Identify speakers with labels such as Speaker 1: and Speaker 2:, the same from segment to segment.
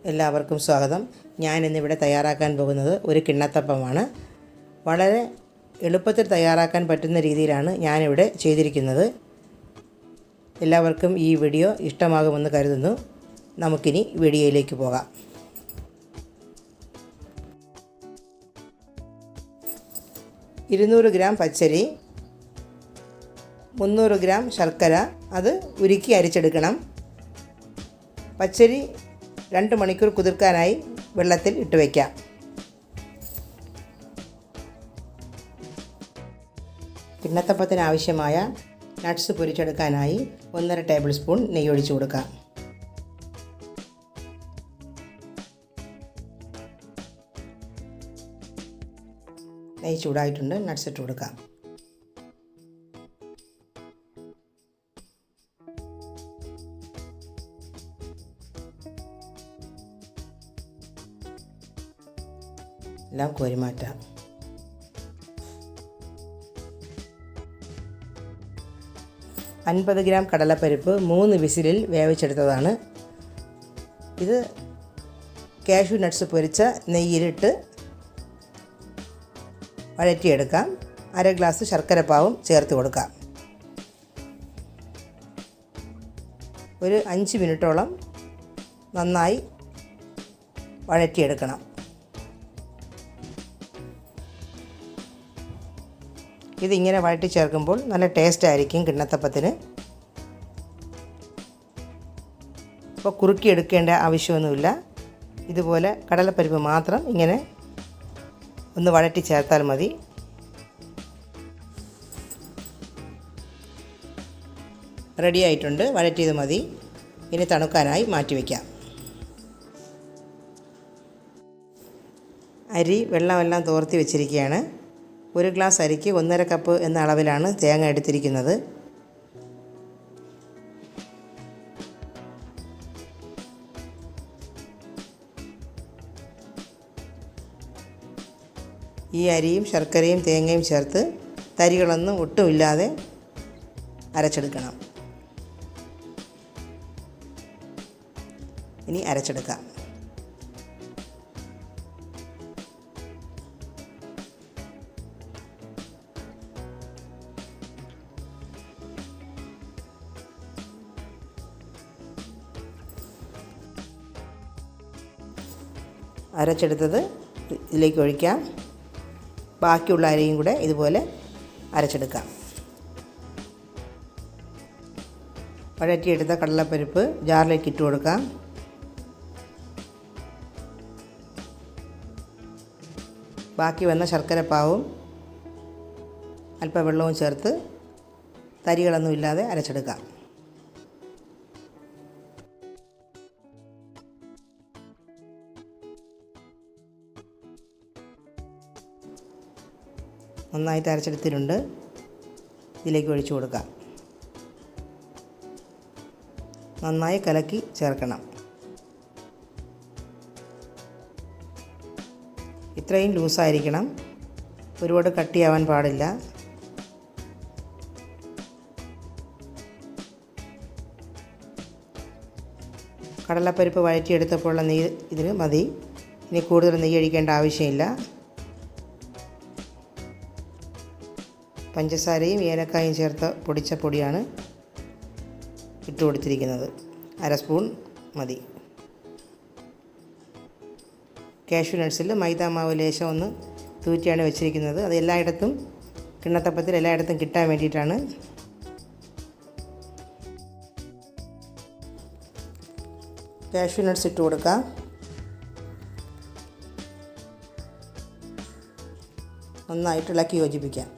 Speaker 1: എല്ലാവർക്കും സ്വാഗതം. ഞാൻ ഇന്നിവിടെ തയ്യാറാക്കാൻ പോകുന്നത് ഒരു കിണ്ണത്തപ്പമാണ്. വളരെ എളുപ്പത്തിൽ തയ്യാറാക്കാൻ പറ്റുന്ന രീതിയിലാണ് ഞാനിവിടെ ചെയ്തിരിക്കുന്നത്. എല്ലാവർക്കും ഈ വീഡിയോ ഇഷ്ടമാകുമെന്ന് കരുതുന്നു. നമുക്കിനി വീഡിയോയിലേക്ക് പോകാം. ഇരുന്നൂറ് ഗ്രാം പച്ചരി, 300 ഗ്രാം ശർക്കര, അത് ഉരുക്കി അരിച്ചെടുക്കണം. പച്ചരി 2 മണിക്കൂർ കുതിർക്കാനായി വെള്ളത്തിൽ ഇട്ട് വയ്ക്കാം. കിണ്ണത്തപ്പത്തിന് ആവശ്യമായ നട്ട്സ് പൊരിച്ചെടുക്കാനായി 1.5 ടേബിൾ സ്പൂൺ നെയ്യ് ഒഴിച്ചു കൊടുക്കാം. നെയ്യ് ചൂടായിട്ടുണ്ട്. നട്ട്സ് ഇട്ട് കൊടുക്കാം. എല്ലാം കോരിമാറ്റാം. $50 ഗ്രാം കടലപ്പരിപ്പ് 3 വിസിലിൽ വേവിച്ചെടുത്തതാണ്. ഇത് കാഷ്യൂ നട്ട്സ് പൊരിച്ച നെയ്യിലിട്ട് വഴറ്റിയെടുക്കാം. 1/2 ഗ്ലാസ് ശർക്കരപ്പാവും ചേർത്ത് കൊടുക്കാം. ഒരു 5 മിനിറ്റോളം നന്നായി വഴറ്റിയെടുക്കണം. ഇതിങ്ങനെ വഴറ്റി ചേർക്കുമ്പോൾ നല്ല ടേസ്റ്റ് ആയിരിക്കും കിണ്ണത്തപ്പത്തിന്. അപ്പോൾ കുറുക്കിയെടുക്കേണ്ട ആവശ്യമൊന്നുമില്ല. ഇതുപോലെ കടലപ്പരിപ്പ് മാത്രം ഇങ്ങനെ ഒന്ന് വഴറ്റി ചേർത്താൽ മതി. റെഡി ആയിട്ടുണ്ട്. വഴറ്റിയത് മതി. ഇനി തണുക്കാനായി മാറ്റിവെക്കാം. അരി വെള്ളമെല്ലാം തോർത്തി വെച്ചിരിക്കുകയാണ്. 1 ഗ്ലാസ് അരിക്ക് 1.5 കപ്പ് എന്ന അളവിലാണ് തേങ്ങ എടുത്തിരിക്കുന്നത്. ഈ അരിയും ശർക്കരയും തേങ്ങയും ചേർത്ത് തരികളൊന്നും ഒട്ടുമില്ലാതെ അരച്ചെടുക്കണം. ഇനി അരച്ചെടുക്കാം. അരച്ചെടുത്തത് ഇതിലേക്ക് ഒഴിക്കാം. ബാക്കിയുള്ള അരിയും കൂടെ ഇതുപോലെ അരച്ചെടുക്കാം. വഴറ്റിയെടുത്ത കടലപ്പരിപ്പ് ജാറിലേക്ക് ഇട്ട് കൊടുക്കാം. ബാക്കി വന്ന ശർക്കരപ്പാവും അല്പം വെള്ളവും ചേർത്ത് തരികളൊന്നും ഇല്ലാതെ അരച്ചെടുക്കാം. നന്നായിട്ട് അരച്ചെടുത്തിട്ടുണ്ട്. ഇതിലേക്ക് ഒഴിച്ചു കൊടുക്കാം. നന്നായി കലക്കി ചേർക്കണം. ഇത്രയും ലൂസായിരിക്കണം. ഒരുപാട് കട്ടിയാവാൻ പാടില്ല. കടലപ്പരിപ്പ് വഴറ്റിയെടുത്തപ്പോഴുള്ള നെയ്യ് ഇതിന് മതി. ഇനി കൂടുതൽ നെയ്യ് ഒഴിക്കേണ്ട ആവശ്യമില്ല. പഞ്ചസാരയും ഏലക്കായും ചേർത്ത് പൊടിച്ച പൊടിയാണ് ഇട്ട് കൊടുത്തിരിക്കുന്നത്. 1/2 സ്പൂൺ മതി. കാഷ്യൂ നട്ട്സിൽ മൈദാമാവ് ലേശം ഒന്ന് തൂറ്റിയാണ് വെച്ചിരിക്കുന്നത്. അത് എല്ലായിടത്തും കിണ്ണത്തപ്പത്തിൽ എല്ലായിടത്തും കിട്ടാൻ വേണ്ടിയിട്ടാണ്. കാഷ്യൂ നട്ട്സ് ഇട്ട് കൊടുക്കാം. നന്നായിട്ട് ഇളക്കി യോജിപ്പിക്കാം.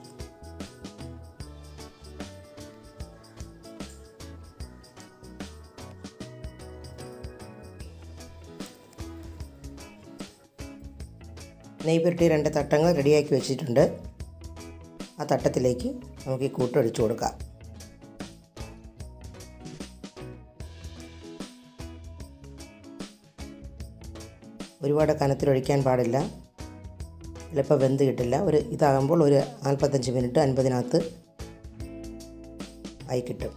Speaker 1: നെയ്യ് പുരട്ടി 2 തട്ടങ്ങൾ റെഡിയാക്കി വെച്ചിട്ടുണ്ട്. ആ തട്ടത്തിലേക്ക് നമുക്ക് ഈ കൂട്ടൊഴിച്ചു കൊടുക്കാം. ഒരുപാട് കനത്തിലൊഴിക്കാൻ പാടില്ല. ചിലപ്പോൾ വെന്ത് കിട്ടില്ല. ഇതാകുമ്പോൾ ഒരു 45 മിനിറ്റ് 50-നകത്ത് ആയി കിട്ടും.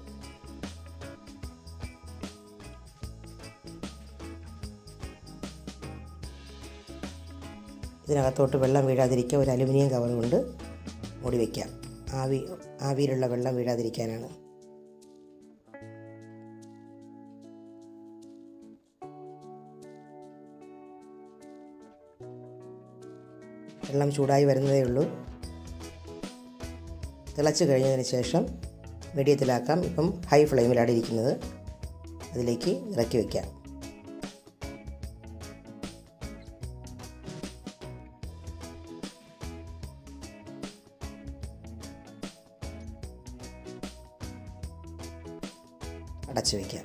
Speaker 1: ഇതിനകത്തോട്ട് വെള്ളം വീഴാതിരിക്കാൻ ഒരു അലുമിനിയം കവർ കൊണ്ട് മൂടി വയ്ക്കാം. ആവിയിലുള്ള വെള്ളം വീഴാതിരിക്കാനാണ്. വെള്ളം ചൂടായി വരുന്നതേ ഉള്ളൂ. തിളച്ച് കഴിഞ്ഞതിന് ശേഷം മീഡിയത്തിലാക്കാം. ഇപ്പം ഹൈ ഫ്ലെയിമിലാണ് ഇരിക്കുന്നത്. അതിലേക്ക് ഇറക്കി വയ്ക്കാം. അടച്ചു വയ്ക്കാം.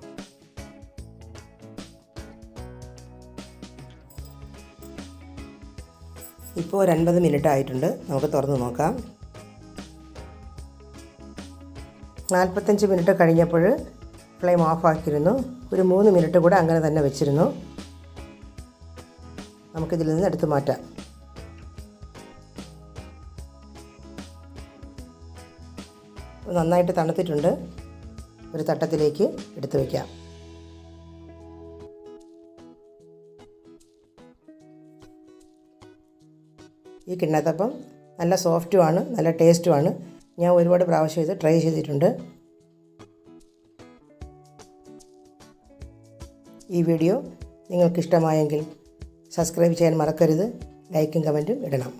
Speaker 1: ഇപ്പോൾ ഒരു 50 മിനിറ്റ് ആയിട്ടുണ്ട്. നമുക്ക് തുറന്ന് നോക്കാം. 45 മിനിറ്റ് കഴിഞ്ഞപ്പോൾ ഫ്ലെയിം ഓഫാക്കിയിരുന്നു. ഒരു 3 മിനിറ്റ് കൂടെ അങ്ങനെ തന്നെ വെച്ചിരുന്നു. നമുക്കിതിൽ നിന്ന് എടുത്ത് മാറ്റാം. നന്നായിട്ട് തണുത്തിട്ടുണ്ട്. ഒരു തട്ടത്തിലേക്ക് എടുത്ത് വയ്ക്കാം. ഈ കിണ്ണത്തപ്പം നല്ല സോഫ്റ്റുമാണ്, നല്ല ടേസ്റ്റുമാണ്. ഞാൻ ഒരുപാട് പ്രാവശ്യം ഇത് ട്രൈ ചെയ്തിട്ടുണ്ട്. ഈ വീഡിയോ നിങ്ങൾക്കിഷ്ടമായെങ്കിൽ സബ്സ്ക്രൈബ് ചെയ്യാൻ മറക്കരുത്. ലൈക്കും കമൻറ്റും ഇടണം.